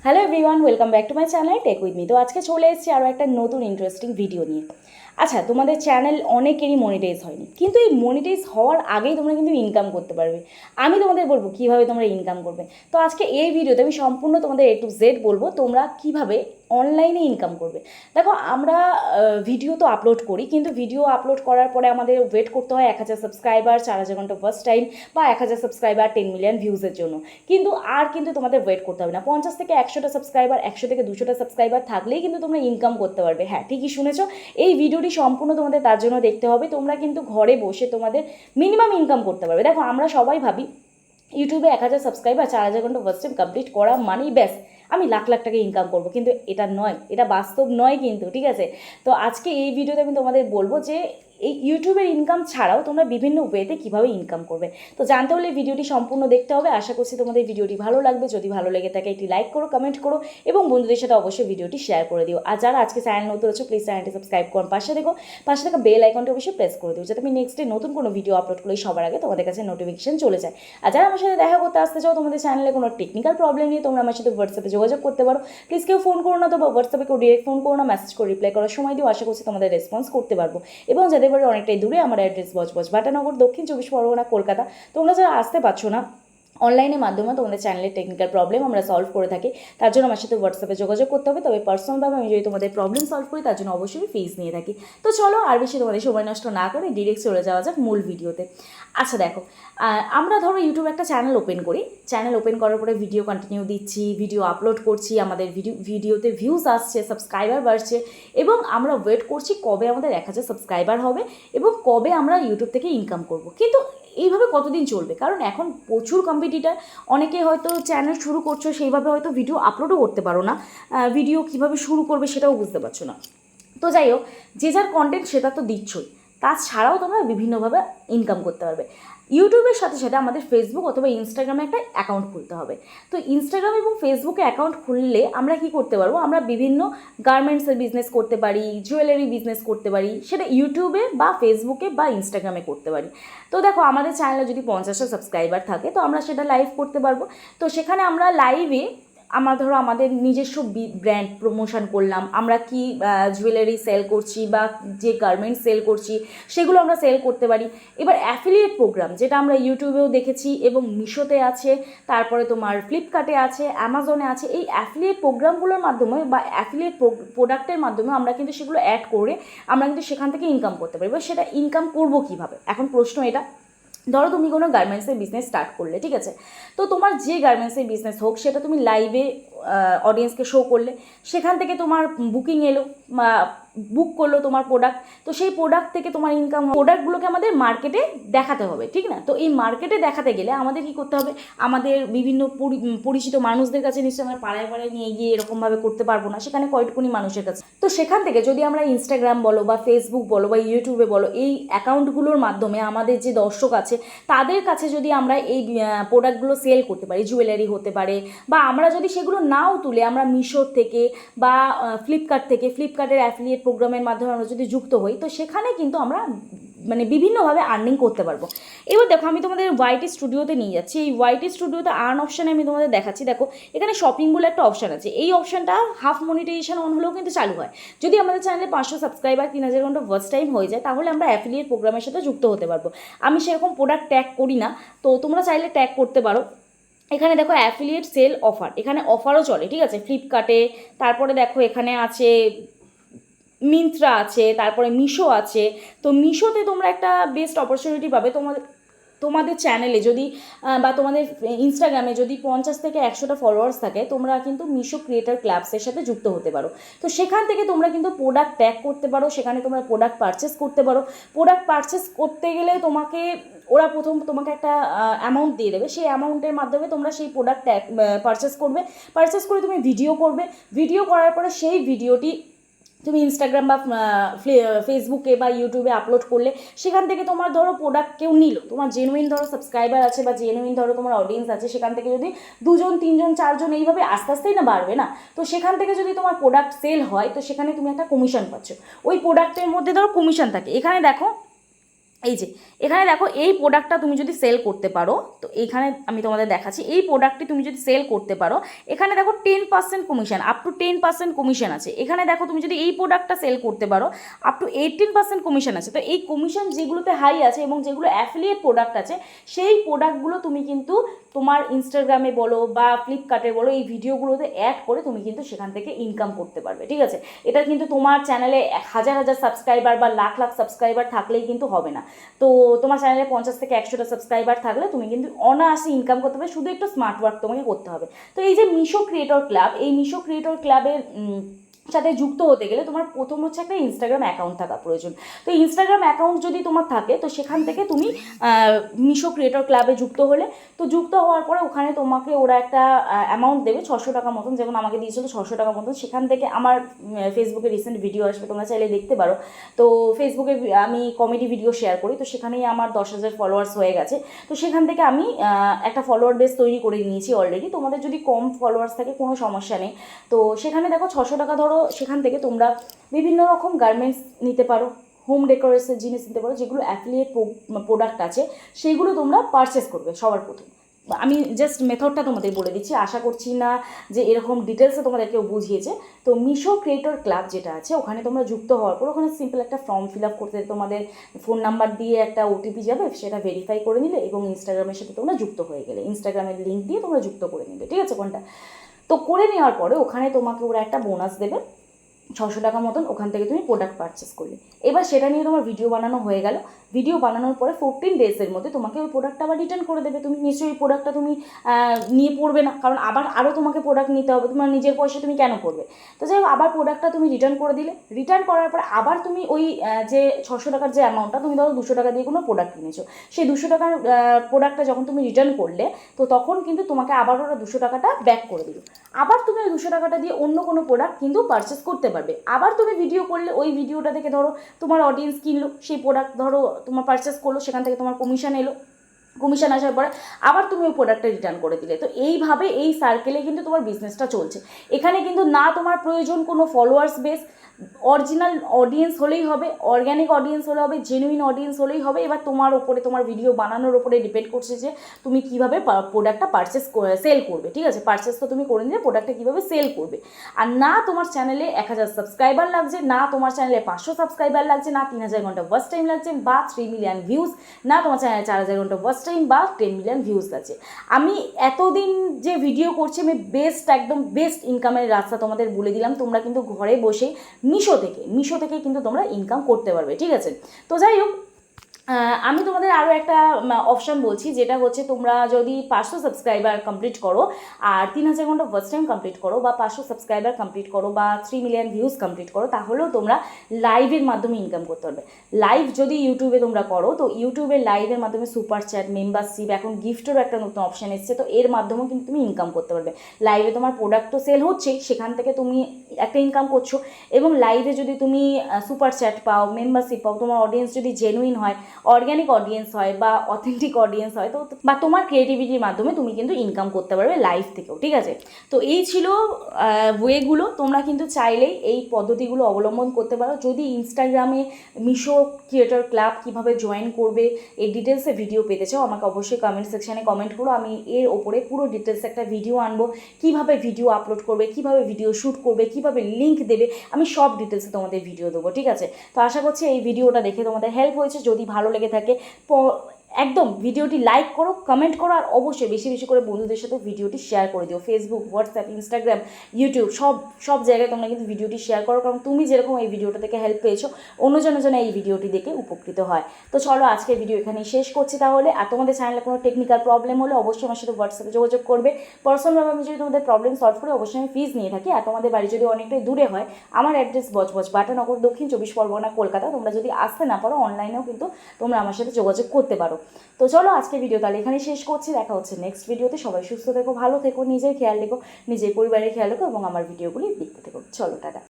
Hello everyone, welcome back to my channel tech with me. তো আজকে চলে এসেছি আরও একটা নতুন ইন্টারেস্টিং ভিডিও নিয়ে। আচ্ছা, তোমাদের চ্যানেল অনেকেরই মনিটাইজ হয়নি, কিন্তু এই মনিটাইজ হওয়ার আগেই তোমরা কিন্তু ইনকাম করতে পারবে। আমি তোমাদের বলবো কীভাবে তোমরা ইনকাম করবে। তো আজকে এই ভিডিওতে আমি সম্পূর্ণ তোমাদের A to Z বলবো তোমরা কীভাবে অনলাইনে ইনকাম করবে। দেখো, আমরা ভিডিও তো আপলোড করি, কিন্তু ভিডিও আপলোড করার পরে আমাদের ওয়েট করতে হয় 1000 সাবস্ক্রাইবার, 4000 ঘন্টা ফার্স্ট টাইম, বা 1000 সাবস্ক্রাইবার 10 মিলিয়ন ভিউজের জন্য। কিন্তু তোমাদের ওয়েট করতে হবে না। 50 থেকে 100টা সাবস্ক্রাইবার, 100 থেকে 200টা সাবস্ক্রাইবার থাকলেই কিন্তু তোমরা ইনকাম করতে পারবে। হ্যাঁ, ঠিকই শুনেছো। এই ভিডিওটি সম্পূর্ণ তোমাদের তার জন্য দেখতে হবে। তোমরা কিন্তু ঘরে বসে তোমাদের মিনিমাম ইনকাম করতে পারবে। দেখো, আমরা সবাই ভাবি ইউটিউবে 1000 সাবস্ক্রাইবার, 4000 ঘন্টা ফার্স্ট টাইম কমপ্লিট করা মানেই ব্যাস আমি লাখ লাখ টাকা ইনকাম করবো, কিন্তু এটা নয়, এটা বাস্তব নয় কিন্তু, ঠিক আছে। তো আজকে এই ভিডিওতে আমি তোমাদের বলবো যে এই ইউটিউবের ইনকাম ছাড়াও তোমরা বিভিন্ন ওয়েতে কীভাবে ইনকাম করবে। তো জানতে হলে ভিডিওটি সম্পূর্ণ দেখতে হবে। আশা করছি তোমাদের ভিডিওটি ভালো লাগবে। যদি ভালো লেগে থাকে একটি লাইক করো, কমেন্ট করো এবং বন্ধুদের সাথে অবশ্যই ভিডিওটি শেয়ার করে দিও। আর যারা আজকে চ্যানেল নতুন আছো, প্লিজ চ্যানেলটি সাবস্ক্রাইব করো, পাশে থাকা বেল আইকনটি অবশ্যই প্রেস করে দিও, যাতে আমি নেক্সট ডে নতুন কোনো ভিডিও আপলোড করলে সবার আগে তোমাদের কাছে নোটিফিকেশন চলে যায়। আর যারা আমার সাথে দেখা করতে আসতে চাও, তোমাদের চ্যানেলে কোনো টেকনিক্যাল প্রবলেম নিয়ে তোমরা আমার সাথে হোয়াটসঅ্যাপে যোগাযোগ করতে পারো। প্লিজ কেউ ফোন করো না, তো বা হোয়াটসঅ্যাপে কেউ ডিরেক্ট ফোন করো না, মেসেজ করে রিপ্লাই করার সময় দিও। আশা করছি তোমাদের রেসপন্স করতে পারবো। এবং যাদের বাড়ি অনেকটাই দূরে, আমার অ্যাড্রেস বজবজ বাটানগর, দক্ষিণ 24 পরগনা, কলকাতা। তোমরা যারা আসতে পারছো না, অনলাইনের মাধ্যমে তোমাদের চ্যানেলের টেকনিক্যাল প্রবলেম আমরা সলভ করে থাকি। তার জন্য আমার সাথে হোয়াটসঅ্যাপে যোগাযোগ করতে হবে। তবে পার্সোনালভাবে আমি যদি তোমাদের প্রবলেম সলভ করি, তার জন্য অবশ্যই ফিস নিয়ে থাকি। তো চলো আর বেশি তোমাদের সময় নষ্ট না করে ডিরেক্ট চলে যাওয়া যাক মূল ভিডিওতে। আচ্ছা দেখো, আমরা ধরো ইউটিউবে একটা চ্যানেল ওপেন করি। চ্যানেল ওপেন করার পরে ভিডিও কন্টিনিউ দিচ্ছি, ভিডিও আপলোড করছি, আমাদের ভিডিওতে ভিউজ আসছে, সাবস্ক্রাইবার বাড়ছে, এবং আমরা ওয়েট করছি কবে আমাদের 1000 সাবস্ক্রাইবার হবে এবং কবে আমরা ইউটিউব থেকে ইনকাম করব। কিন্তু এইভাবে কতদিন চলবে? কারণ এখন প্রচুর কম্পিটিটার। অনেকে হয়তো চ্যানেল শুরু করছো, সেইভাবে হয়তো ভিডিও আপলোডও করতে পারো না, ভিডিও কীভাবে শুরু করবে সেটাও বুঝতে পারছো না। তো যাই হোক, যে যার কন্টেন্ট সেটা তো দিচ্ছই, তাছাড়াও তোমরা বিভিন্নভাবে ইনকাম করতে পারবে। ইউটিউবের সাথে সাথে আমাদের ফেসবুক অথবা ইনস্টাগ্রামে একটা অ্যাকাউন্ট খুলতে হবে। তো ইনস্টাগ্রাম এবং ফেসবুকে অ্যাকাউন্ট খুললে আমরা কি করতে পারবো? আমরা বিভিন্ন গার্মেন্টসের বিজনেস করতে পারি, জুয়েলারি বিজনেস করতে পারি, সেটা ইউটিউবে বা ফেসবুকে বা ইনস্টাগ্রামে করতে পারি। তো দেখো, আমাদের চ্যানেলে যদি 50টা সাবস্ক্রাইবার থাকে, তো আমরা সেটা লাইভ করতে পারবো। তো সেখানে আমরা লাইভে ধরো আমাদের নিজস্ব ব্র্যান্ড প্রমোশন করলাম, আমরা কি জুয়েলারি সেল করছি বা যে গার্মেন্টস সেল করছি সেগুলো আমরা সেল করতে পারি। এবার অ্যাফিলিয়েট প্রোগ্রাম, যেটা আমরা ইউটিউবেও দেখেছি এবং মিশোতে আছে, তারপরে তোমার ফ্লিপকার্টে আছে, অ্যামাজনে আছে। এই অ্যাফিলিয়েট প্রোগ্রামগুলোর মাধ্যমে বা অ্যাফিলিয়েট প্রোডাক্টের মাধ্যমে আমরা কিন্তু সেগুলো অ্যাড করে আমরা কিন্তু সেখান থেকে ইনকাম করতে পারি। এবার সেটা ইনকাম করবো কীভাবে? এখন প্রশ্ন এটা। ধরো তুমি কোনো গার্মেন্টসের বিজনেস স্টার্ট করলে, ঠিক আছে। তো তোমার যে গার্মেন্টসের বিজনেস হোক, সেটা তুমি লাইভে অডিয়েন্সকে শো করলে, সেখান থেকে তোমার বুকিং এলো, বুক করলো তোমার প্রোডাক্ট। তো সেই প্রোডাক্ট থেকে তোমার ইনকাম, প্রোডাক্টগুলোকে আমাদের মার্কেটে দেখাতে হবে, ঠিক না? তো এই মার্কেটে দেখাতে গেলে আমাদের কী করতে হবে? আমাদের বিভিন্ন পরিচিত মানুষদের কাছে নিশ্চয়ই আমরা পাড়ায় পাড়ায় নিয়ে গিয়ে এরকমভাবে করতে পারবো না, সেখানে কয়টুকুনি মানুষের কাছে। তো সেখান থেকে যদি আমরা ইনস্টাগ্রাম বলো বা ফেসবুক বলো বা ইউটিউবে বলো, এই অ্যাকাউন্টগুলোর মাধ্যমে আমাদের যে দর্শক আছে তাদের কাছে যদি আমরা এই প্রোডাক্টগুলো সেল করতে পারি, জুয়েলারি হতে পারে, বা আমরা যদি সেগুলো নাও তুলে আমরা মিশোর থেকে বা ফ্লিপকার্ট থেকে, ফ্লিপকার্টের অ্যাফিলিয়েট প্রোগ্রামের মাধ্যমে আমরা যদি যুক্ত হই, তো সেখানে কিন্তু আমরা বিভিন্নভাবে আর্নিং করতে পারবো। এবার দেখো, আমি তোমাদের ওয়াইটি স্টুডিওতে নিয়ে যাচ্ছি। এই ওয়াইটি স্টুডিওতে আর্ন অপশানে আমি তোমাদের দেখাচ্ছি। দেখো, এখানে শপিং বলে একটা অপশান আছে। এই অপশানটা হাফ মনিটাইজেশন অন হলেও কিন্তু চালু হয়। যদি আমাদের চ্যানেলে 500 সাবস্ক্রাইবার, 3000 ঘন্টা ওয়াচ টাইম হয়ে যায়, তাহলে আমরা অ্যাফিলিয়েট প্রোগ্রামের সাথে যুক্ত হতে পারবো। আমি সেরকম প্রোডাক্ট ট্যাগ করি না, তো তোমরা চাইলে ট্যাগ করতে পারো। এখানে দেখো অ্যাফিলিয়েট সেল অফার, এখানে অফারও চলে, ঠিক আছে, ফ্লিপকার্টে। তারপরে দেখো এখানে আছে মিন্ত্রা আছে, তারপরে মিশো আছে। তো মিশোতে তোমরা একটা বেস্ট অপরচুনিটি পাবে। তোমাদের চ্যানেলে যদি বা তোমাদের ইনস্টাগ্রামে যদি 50 থেকে 100টা ফলোয়ার্স থাকে, তোমরা কিন্তু মিশো ক্রিয়েটার ক্লাবসের সাথে যুক্ত হতে পারো। তো সেখান থেকে তোমরা কিন্তু প্রোডাক্ট ট্যাগ করতে পারো, সেখানে তোমরা প্রোডাক্ট পারচেস করতে পারো। প্রোডাক্ট পারচেস করতে গেলে ওরা প্রথম তোমাকে একটা অ্যামাউন্ট দিয়ে দেবে। সেই অ্যামাউন্টের মাধ্যমে তোমরা সেই প্রোডাক্ট পারচেস করবে। পারচেস করে তুমি ভিডিও করবে। ভিডিও করার পরে সেই ভিডিওটি তুমি ইনস্টাগ্রাম বা ফেসবুকে বা ইউটিউবে আপলোড করলে, সেখান থেকে তোমার ধরো প্রোডাক্ট কেউ নিল, তোমার জেনুইন ধরো সাবস্ক্রাইবার আছে বা জেনুইন ধরো তোমার অডিয়েন্স আছে, সেখান থেকে যদি 2 জন 3 জন 4 জন এইভাবে আস্তে আস্তেই না বাড়বে না। তো সেখান থেকে যদি তোমার প্রোডাক্ট সেল হয়, তো সেখানে তুমি একটা কমিশন পাচ্ছ। ওই প্রোডাক্টের মধ্যে ধরো কমিশন থাকে। এখানে দেখো, এই যে এখানে দেখো, এই প্রোডাক্টটা তুমি যদি সেল করতে পারো, তো এইখানে আমি তোমাদের দেখাচ্ছি, এই প্রোডাক্টটি তুমি যদি সেল করতে পারো, এখানে দেখো 10% কমিশন, আপ টু 10% কমিশন আছে। এখানে দেখো তুমি যদি এই প্রোডাক্টটা সেল করতে পারো, আপ টু 18% কমিশন আছে। তো এই কমিশন যেগুলোতে হাই আছে এবং যেগুলো অ্যাফিলিয়েট প্রোডাক্ট আছে, সেই প্রোডাক্টগুলো তুমি কিন্তু তোমার ইনস্টাগ্রামে বলো বা ফ্লিপকার্টে বলো, এই ভিডিওগুলোতে অ্যাড করে তুমি কিন্তু সেখান থেকে ইনকাম করতে পারবে, ঠিক আছে। এটা কিন্তু তোমার চ্যানেলে হাজার হাজার সাবস্ক্রাইবার বা লাখ লাখ সাবস্ক্রাইবার থাকলেই কিন্তু হবে না। তো তোমার চ্যানেলে 50 থেকে 100টা সাবস্ক্রাইবার থাকলে তুমি কিন্তু অনায়াসে ইনকাম করতে পারবে, শুধু একটু স্মার্ট ওয়ার্ক তোমাকে করতে হবে। তো এই যে মিশো ক্রিয়েটর ক্লাব, এই মিশো ক্রিয়েটর ক্লাবের সাথে যুক্ত হতে গেলে তোমার প্রথম হচ্ছে একটা ইনস্টাগ্রাম অ্যাকাউন্ট থাকা প্রয়োজন। তো ইনস্টাগ্রাম অ্যাকাউন্ট যদি তোমার থাকে, তো সেখান থেকে তুমি মিশো ক্রিয়েটর ক্লাবে যুক্ত হলে, তো যুক্ত হওয়ার পরে ওখানে তোমাকে ওরা একটা অ্যামাউন্ট দেবে 600 টাকা মতন, যেমন আমাকে দিয়েছিল 600 টাকা মতন। সেখান থেকে আমার ফেসবুকে রিসেন্ট ভিডিও আসবে, তোমরা চাইলে দেখতে পারো। তো ফেসবুকে আমি কমেডি ভিডিও শেয়ার করি, তো সেখানেই আমার 10,000 ফলোয়ার্স হয়ে গেছে। তো সেখান থেকে আমি একটা ফলোয়ার বেস তৈরি করে নিয়েছি অলরেডি। তোমাদের যদি কম ফলোয়ার্স থাকে কোনো সমস্যা নেই। তো সেখানে দেখো 600 টাকা ধরো, সেখান থেকে তোমরা বিভিন্ন রকম গার্মেন্টস নিতে পারো, হোম ডেকোরেশনের জিনিস নিতে পারো, যেগুলো অ্যাফিলিয়েট প্রোডাক্ট আছে সেইগুলো তোমরা পারচেস করবে সবার প্রথম। আমি জাস্ট মেথডটা তোমাদের বলে দিচ্ছি, আশা করছি না যে এরকম ডিটেলসে তোমাদের কেউ বুঝিয়েছে। তো মিশো ক্রিয়েটর ক্লাব যেটা আছে, ওখানে তোমরা যুক্ত হওয়ার পর ওখানে সিম্পল একটা ফর্ম ফিল আপ করতে, তোমাদের ফোন নাম্বার দিয়ে একটা ওটিপি যাবে, সেটা ভেরিফাই করে নিলে এবং ইনস্টাগ্রামের সাথে তোমরা যুক্ত হয়ে গেলে, ইনস্টাগ্রামের লিঙ্ক দিয়ে তোমরা যুক্ত করে নিবে, ঠিক আছে কোনটা। তো করে নেওয়ার পরে ওখানে তোমাকে ওরা একটা বোনাস দেবে 600 টাকা মতন, ওখান থেকে তুমি প্রোডাক্ট পারচেস করলে। এবার সেটা নিয়ে তোমার ভিডিও বানানো হয়ে গেল। ভিডিও বানানোর পরে 14 ডেজের মধ্যে তোমাকে ওই প্রোডাক্টটা আবার রিটার্ন করে দেবে। তুমি নিশ্চয়ই ওই প্রোডাক্টটা তুমি নিয়ে পড়বে না, কারণ আবার আরও তোমাকে প্রোডাক্ট নিতে হবে, তোমার নিজের পয়সা তুমি কেন করবে। তো যাই হোক, আবার প্রোডাক্টটা তুমি রিটার্ন করে দিলে, রিটার্ন করার পরে আবার তুমি ওই যে 600 টাকার যে অ্যামাউন্টটা, তুমি ধরো 200 টাকা দিয়ে কোনো প্রোডাক্ট কিনেছো, সেই 200 টাকার প্রোডাক্টটা যখন তুমি রিটার্ন করলে, তো তখন কিন্তু তোমাকে আবার ওরা 200 টাকাটা ব্যাক করে দিল। আবার তুমি ওই 200 টাকাটা দিয়ে অন্য কোনো প্রোডাক্ট কিন্তু পারচেস করতে পারবে। আবার তুমি ভিডিও করলে, ওই ভিডিওটা দেখে ধরো তোমার অডিয়েন্স কিনলো, সেই প্রোডাক্ট ধরো তোমার পারচেস করলো, সেখান থেকে তোমার কমিশন এলো, কমিশন আসার পরে আবার তুমি ওই প্রোডাক্টটা রিটার্ন করে দিলে। তো এইভাবে এই সার্কেলে কিন্তু তোমার বিজনেসটা চলছে। এখানে কিন্তু না তোমার প্রয়োজন কোনো ফলোয়ার্স বেস, অরিজিনাল অডিয়েন্স হলেই হবে, অর্গ্যানিক অডিয়েন্স হলে হবে, জেনুইন অডিয়েন্স হলেই হবে। এবার তোমার ওপরে, তোমার ভিডিও বানানোর ওপরে ডিপেন্ড করছে যে তুমি কীভাবে প্রোডাক্টটা সেল করবে, ঠিক আছে। পারচেস তো তুমি করে নিলে, প্রোডাক্টটা কীভাবে সেল করবে। আর না তোমার চ্যানেলে 1000 সাবস্ক্রাইবার লাগছে, না তোমার চ্যানেলে 500 সাবস্ক্রাইবার লাগছে, না 3000 ঘন্টা ওয়াচ টাইম লাগছে বা 3 মিলিয়ন ভিউজ, না তোমার চ্যানেলে 4000 ঘন্টা ওয়াচ টাইম বা 10 মিলিয়ন ভিউজ আছে। আমি এতদিন যে ভিডিও করছি, আমি একদম বেস্ট ইনকামের রাস্তা তোমাদের বলে দিলাম। তোমরা কিন্তু ঘরে বসে মিশো থেকে কিন্তু তোমরা ইনকাম করতে পারবে, ঠিক আছে। তো যাই হোক, আমি তোমাদের আরও একটা অপশান বলছি, যেটা হচ্ছে তোমরা যদি 500 সাবস্ক্রাইবার কমপ্লিট করো আর 3000 ঘন্টা ওয়াচ টাইম কমপ্লিট করো বা 500 সাবস্ক্রাইবার কমপ্লিট করো বা 3 মিলিয়ন ভিউজ কমপ্লিট করো, তাহলেও তোমরা লাইভের মাধ্যমে ইনকাম করতে পারবে। লাইভ যদি ইউটিউবে তোমরা করো, তো ইউটিউবে লাইভের মাধ্যমে সুপার চ্যাট, মেম্বারশিপ, এখন গিফটেরও একটা নতুন অপশান এসেছে, তো এর মাধ্যমেও কিন্তু তুমি ইনকাম করতে পারবে। লাইভে তোমার প্রোডাক্ট তো সেল হচ্ছেই, সেখান থেকে তুমি একটা ইনকাম করছো, এবং লাইভে যদি তুমি সুপার চ্যাট পাও, মেম্বারশিপ পাও, তোমার অডিয়েন্স যদি জেনুইন হয়, অর্গ্যানিক অডিয়েন্স হয় বা অথেন্টিক অডিয়েন্স হয়, তো বা তোমার ক্রিয়েটিভিটির মাধ্যমে তুমি কিন্তু ইনকাম করতে পারবে লাইভ থেকেও, ঠিক আছে। তো এই ছিল ওয়েগুলো। তোমরা কিন্তু চাইলেই এই পদ্ধতিগুলো অবলম্বন করতে পারো। যদি ইনস্টাগ্রামে মিশো ক্রিয়েটর ক্লাব কীভাবে জয়েন করবে এই ডিটেলসে ভিডিও পেতে চাও, আমাকে অবশ্যই কমেন্ট সেকশানে কমেন্ট করো। আমি এর ওপরে পুরো ডিটেলস একটা ভিডিও আনবো, কীভাবে ভিডিও আপলোড করবে, কীভাবে ভিডিও শ্যুট করবে, কীভাবে লিঙ্ক দেবে, আমি সব ডিটেলসে তোমাদের ভিডিও দেবো, ঠিক আছে। তো আশা করছি এই ভিডিওটা দেখে তোমাদের হেল্প হয়েছে। যদি ভালো লেগে থাকে একদম ভিডিওটি লাইক করো, কমেন্ট করো, আর অবশ্যই বেশি বেশি করে বন্ধুদের সাথে ভিডিওটি শেয়ার করে দিও। ফেসবুক, হোয়াটসঅ্যাপ, ইনস্টাগ্রাম, ইউটিউব, সব জায়গায় তোমরা কিন্তু ভিডিওটি শেয়ার করো, কারণ তুমি যেরকম এই ভিডিওটা থেকে হেল্প পেয়েছো, অন্যজনের জন্য এই ভিডিওটি দেখে উপকৃত হয়। তো চলো, আজকের ভিডিও এখানেই শেষ করছি তাহলে। আর তোমাদের চ্যানেলে কোনো টেকনিক্যাল প্রবলেম হলে অবশ্যই আমার সাথে হোয়াটসঅ্যাপে যোগাযোগ করবে। পার্সোনালভাবে আমি যদি তোমাদের প্রবলেম সলভ করি, অবশ্যই আমি ফিজ নিয়ে থাকি। আর তোমাদের বাড়ি যদি অনেকটাই দূরে হয়, আমার অ্যাড্রেস বজবজ বাটানগর, দক্ষিণ 24 পরগনা, কলকাতা। তোমরা যদি আসতে না পারো, অনলাইনেও কিন্তু তোমরা আমার সাথে যোগাযোগ করতে পারো। তো চলো, আজকে ভিডিও তাহলে এখানেই শেষ করছি। দেখা হচ্ছে নেক্সট ভিডিওতে। সবাই সুস্থ থেকো, ভালো থেকো, নিজের খেয়াল রেখো, নিজের পরিবারের খেয়াল রেখো এবং আমার ভিডিওগুলি দেখতে থেকো। চলো, টাটা।